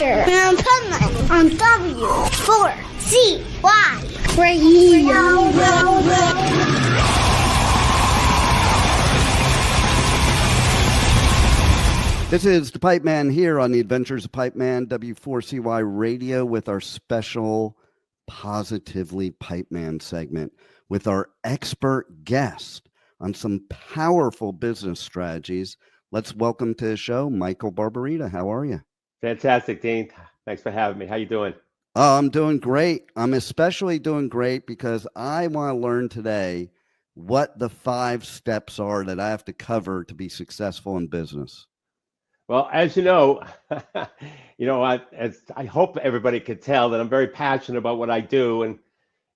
Adventures of Pipeman on W4CY Radio. This is the Pipeman here on the Adventures of Pipeman, W4CY Radio, with our special Positively Pipeman segment with our expert guest on some powerful business strategies. Let's welcome to the show, Michael Barbarita. How are you? Fantastic, Dean. Thanks for having me. How you doing? I'm doing great. I'm especially doing great because I want to learn today what the 5 steps are that I have to cover to be successful in business. Well, as you know, I hope everybody could tell that I'm very passionate about what I do. And,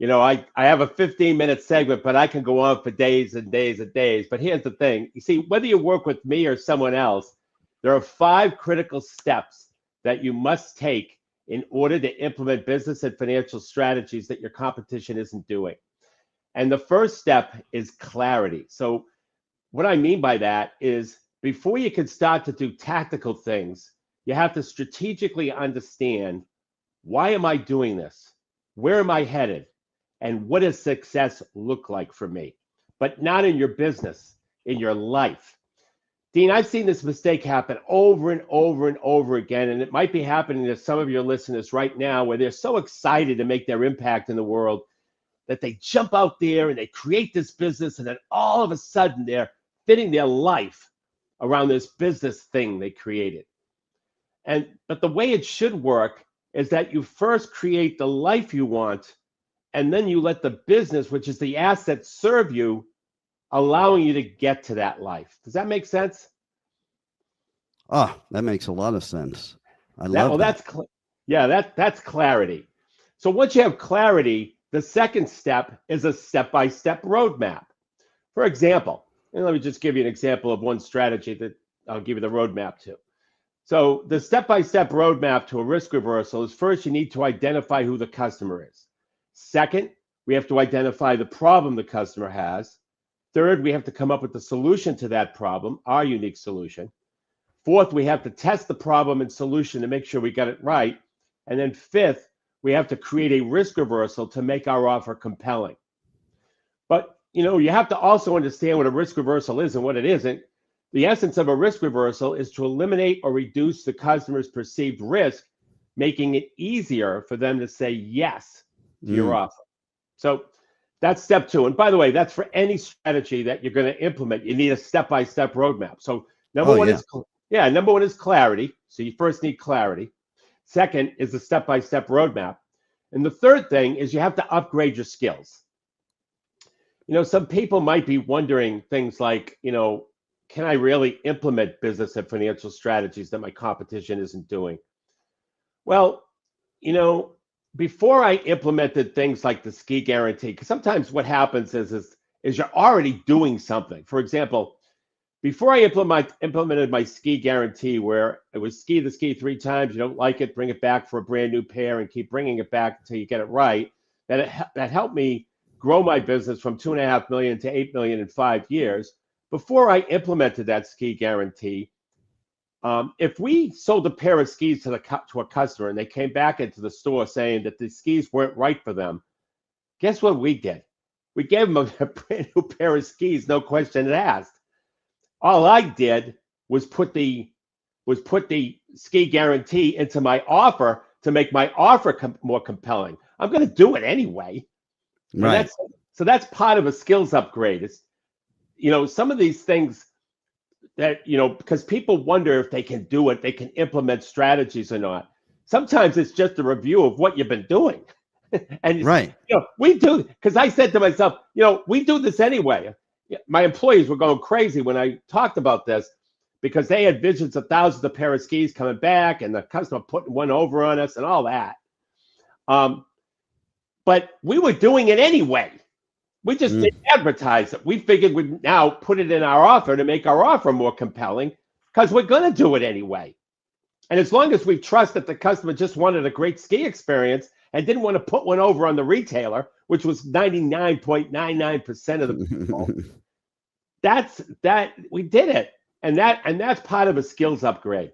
I have a 15-minute segment, but I can go on for days and days and days. But here's the thing. You see, whether you work with me or someone else, there are 5 critical steps that you must take in order to implement business and financial strategies that your competition isn't doing. And the first step is clarity. So what I mean by that is, before you can start to do tactical things, you have to strategically understand, why am I doing this? Where am I headed? And what does success look like for me? But not in your business, in your life. Dean, I've seen this mistake happen over and over and over again, and it might be happening to some of your listeners right now, where they're so excited to make their impact in the world that they jump out there and they create this business, and then all of a sudden they're fitting their life around this business thing they created. But the way it should work is that you first create the life you want, and then you let the business, which is the asset, serve you, allowing you to get to that life. Does that make sense? Oh, that makes a lot of sense. I love that. That's clarity. So once you have clarity, the second step is a step-by-step roadmap. For example, and let me just give you an example of one strategy that I'll give you the roadmap to. So the step-by-step roadmap to a risk reversal is, first, you need to identify who the customer is. Second, we have to identify the problem the customer has. Third, we have to come up with the solution to that problem, our unique solution. Fourth, we have to test the problem and solution to make sure we got it right. And then fifth, we have to create a risk reversal to make our offer compelling. But you have to also understand what a risk reversal is and what it isn't. The essence of a risk reversal is to eliminate or reduce the customer's perceived risk, making it easier for them to say yes to your offer. So that's step 2. And by the way, that's for any strategy that you're going to implement. You need a step-by-step roadmap. So number one is clarity. So you first need clarity. Second is the step-by-step roadmap. And the third thing is you have to upgrade your skills. Some people might be wondering things like, can I really implement business and financial strategies that my competition isn't doing? Well, before I implemented things like the ski guarantee, because sometimes what happens is you're already doing something. For example, before I implemented my ski guarantee, where it was ski the ski 3 times, you don't like it, bring it back for a brand new pair and keep bringing it back until you get it right, that helped me grow my business from $2.5 million to $8 million in 5 years. Before I implemented that ski guarantee, if we sold a pair of skis to a customer and they came back into the store saying that the skis weren't right for them, guess what we did? We gave them a brand new pair of skis, no question asked. All I did was put the ski guarantee into my offer to make my offer more compelling. I'm going to do it anyway. Right. That's part of a skills upgrade. It's, some of these things that, because people wonder if they can do it, they can implement strategies or not. Sometimes it's just a review of what you've been doing. And right. We do, because I said to myself, we do this anyway. My employees were going crazy when I talked about this, because they had visions of thousands of pair of skis coming back and the customer putting one over on us and all that. But we were doing it anyway. We just didn't advertise it. We figured we'd now put it in our offer to make our offer more compelling, because we're going to do it anyway. And as long as we trust that the customer just wanted a great ski experience and didn't want to put one over on the retailer, which was 99.99% of the people, we did it. And that's part of a skills upgrade.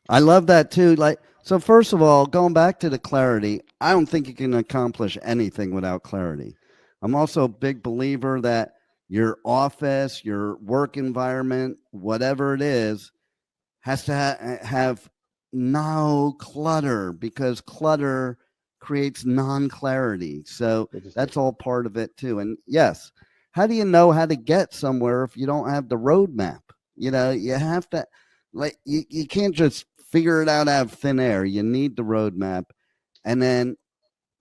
I love that too. Like, so first of all, going back to the clarity, I don't think you can accomplish anything without clarity. I'm also a big believer that your office, your work environment, whatever it is, has to have no clutter, because clutter creates non-clarity. So that's all part of it too. And yes, how do you know how to get somewhere if you don't have the roadmap? You have to, like, you can't just figure it out of thin air. You need the roadmap. And then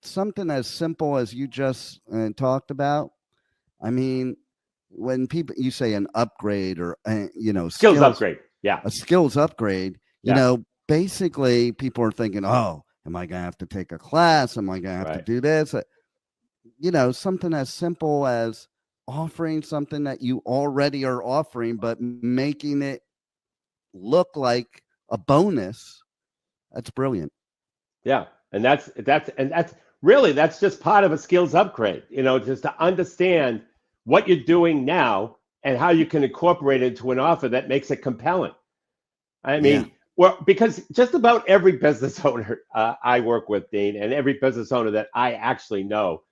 something as simple as you just talked about. I mean, when you say an upgrade or Skills upgrade. Yeah. A skills upgrade, Yeah. basically people are thinking, oh, am I going to have to take a class? Am I going to have to do this? Something as simple as offering something that you already are offering, but making it look like a bonus. That's brilliant. Yeah. And that's really, that's just part of a skills upgrade, just to understand what you're doing now and how you can incorporate it into an offer that makes it compelling. I mean, well, because just about every business owner I work with, Dean, and every business owner that I actually know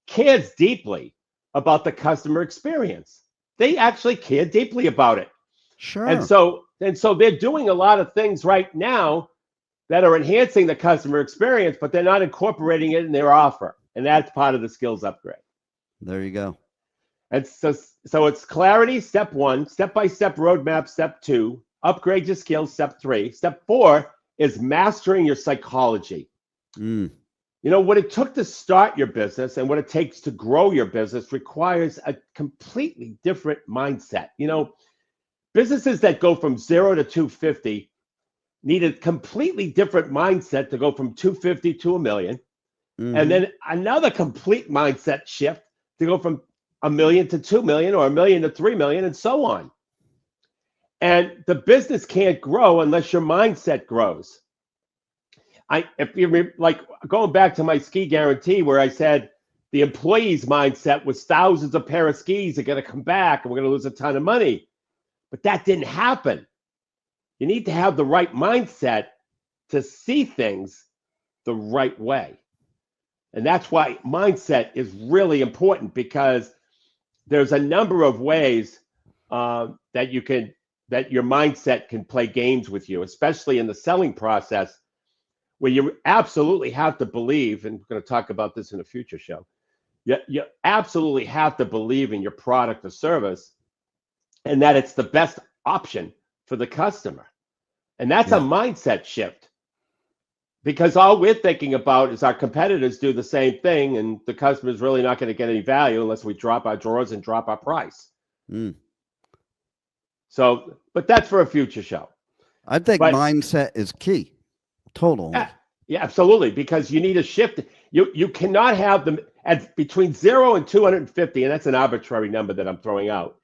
cares deeply about the customer experience. They actually care deeply about it. Sure. And so they're doing a lot of things right now that are enhancing the customer experience, but they're not incorporating it in their offer. And that's part of the skills upgrade. There you go. And so it's clarity, step 1, step-by-step roadmap, step 2, upgrade your skills, step 3. Step 4 is mastering your psychology. What it took to start your business and what it takes to grow your business requires a completely different mindset. Businesses that go from 0 to 250 need a completely different mindset to go from 250 to $1 million. And then another complete mindset shift to go from $1 million to $2 million, or $1 million to $3 million, and so on. And the business can't grow unless your mindset grows. If you like, going back to my ski guarantee, where I said the employee's mindset was thousands of pair of skis are going to come back and we're going to lose a ton of money. But that didn't happen. You need to have the right mindset to see things the right way. And that's why mindset is really important, because there's a number of ways that your mindset can play games with you, especially in the selling process, where you absolutely have to believe, and we're going to talk about this in a future show, you absolutely have to believe in your product or service and that it's the best option for the customer. And that's a mindset shift, because all we're thinking about is our competitors do the same thing, and the customer's really not going to get any value unless we drop our drawers and drop our price. So, but that's for a future show. I think mindset is key. Totally. Yeah, absolutely. Because you need a shift. You cannot have them at between 0 and 250, and that's an arbitrary number that I'm throwing out.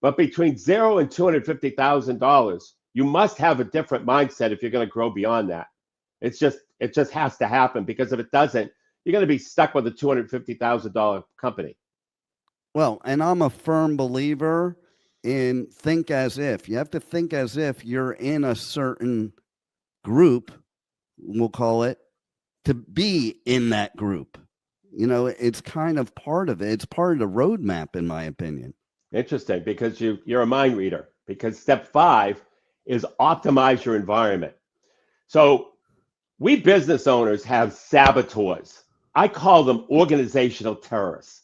But between $0 and $250,000, you must have a different mindset if you're going to grow beyond that. It just has to happen, because if it doesn't, you're going to be stuck with a $250,000 company. Well, and I'm a firm believer in think as if. You have to think as if you're in a certain group, we'll call it, to be in that group. It's kind of part of it. It's part of the roadmap, in my opinion. Interesting, because you're a mind reader, because step 5 is optimize your environment. So we business owners have saboteurs. I call them organizational terrorists,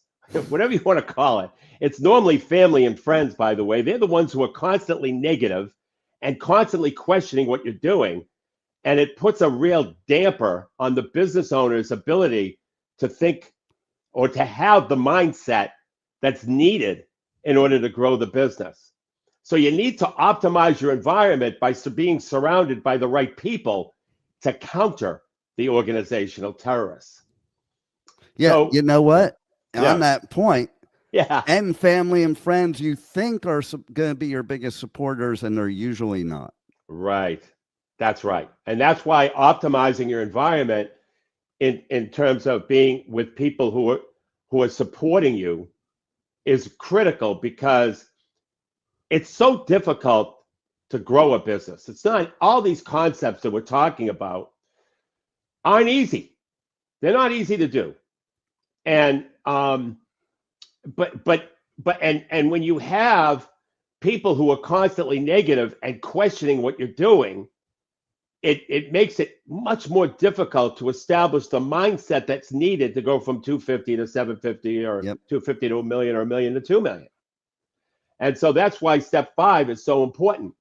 whatever you want to call it. It's normally family and friends, by the way. They're the ones who are constantly negative and constantly questioning what you're doing. And it puts a real damper on the business owner's ability to think or to have the mindset that's needed in order to grow the business. So you need to optimize your environment by being surrounded by the right people to counter the organizational terrorists. Yeah, so, you know what? On that point, yeah, and family and friends you think are going to be your biggest supporters, and they're usually not. Right. That's right. And that's why optimizing your environment in terms of being with people who are supporting you is critical, because it's so difficult to grow a business. It's not all these concepts that we're talking about aren't easy. They're not easy to do. And but when you have people who are constantly negative and questioning what you're doing, it makes it much more difficult to establish the mindset that's needed to go from 250 to 750 or 250 to $1 million or $1 million to $2 million. And so that's why step 5 is so important.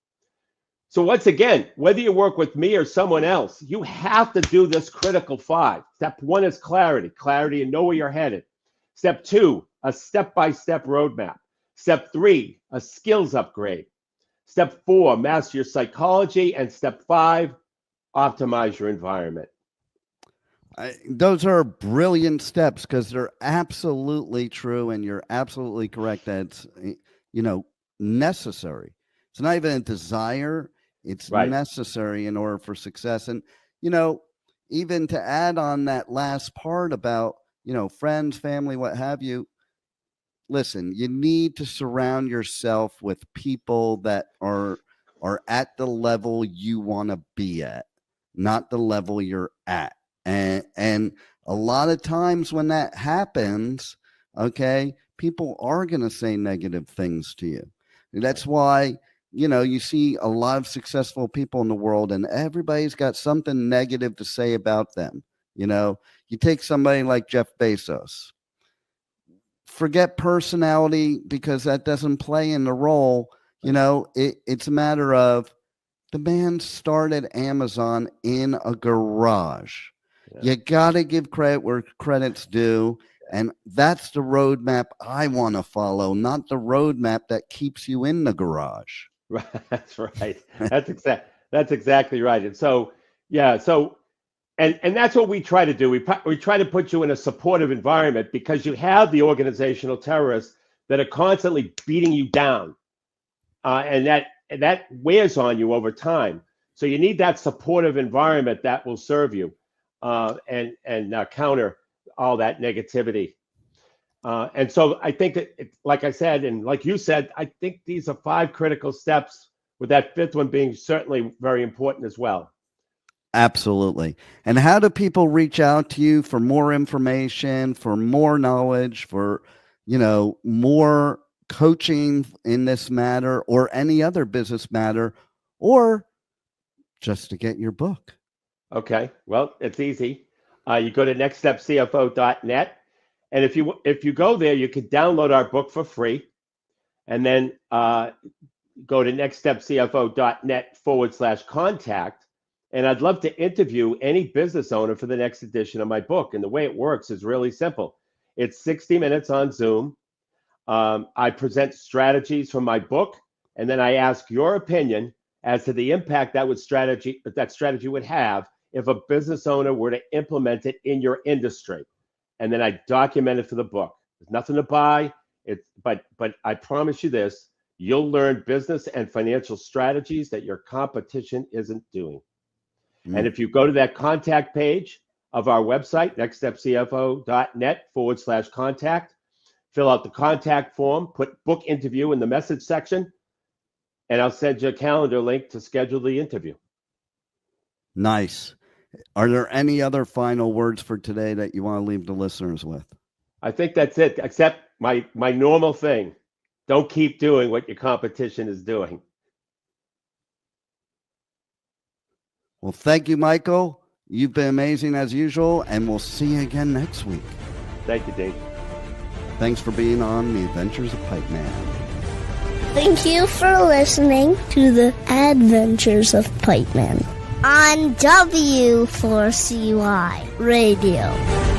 So once again, whether you work with me or someone else, you have to do this critical 5. Step 1 is clarity and know where you're headed. Step 2, a step-by-step roadmap. Step 3, a skills upgrade. Step 4, master your psychology. And step 5, optimize your environment. Those are brilliant steps because they're absolutely true, and you're absolutely correct that it's, necessary. It's not even a desire. It's necessary in order for success. And, even to add on that last part about, friends, family, what have you, listen, you need to surround yourself with people that are at the level you want to be at, not the level you're at. And a lot of times when that happens, okay, people are going to say negative things to you. That's why, you see a lot of successful people in the world and everybody's got something negative to say about them. You take somebody like Jeff Bezos. Forget personality because that doesn't play in the role. It's a matter of the man started Amazon in a garage. You got to give credit where credit's due. And that's the roadmap I want to follow, not the roadmap that keeps you in the garage. Right. That's right. That's exactly right. And so, and that's what we try to do. We try to put you in a supportive environment because you have the organizational terrorists that are constantly beating you down, and that wears on you over time. So you need that supportive environment that will serve you and counter all that negativity. And so I think that, like I said, and like you said, I think these are 5 critical steps, with that 5th one being certainly very important as well. Absolutely. And how do people reach out to you for more information, for more knowledge, for, more coaching in this matter or any other business matter, or just to get your book? Okay. Well, it's easy. You go to nextstepcfo.net. And if you go there, you can download our book for free, and then go to nextstepcfo.net/contact. And I'd love to interview any business owner for the next edition of my book. And the way it works is really simple. It's 60 minutes on Zoom. I present strategies from my book, and then I ask your opinion as to the impact that strategy would have if a business owner were to implement it in your industry. And then I document it for the book. There's nothing to buy. But I promise you this, you'll learn business and financial strategies that your competition isn't doing. And if you go to that contact page of our website, nextstepcfo.net/contact, fill out the contact form, put book interview in the message section, and I'll send you a calendar link to schedule the interview. Nice. Are there any other final words for today that you want to leave the listeners with? I think that's it, except my normal thing. Don't keep doing what your competition is doing. Well, thank you, Michael. You've been amazing as usual, and we'll see you again next week. Thank you, Dave. Thanks for being on the Adventures of Pipeman. Thank you for listening to the Adventures of Pipeman on W4CY Radio.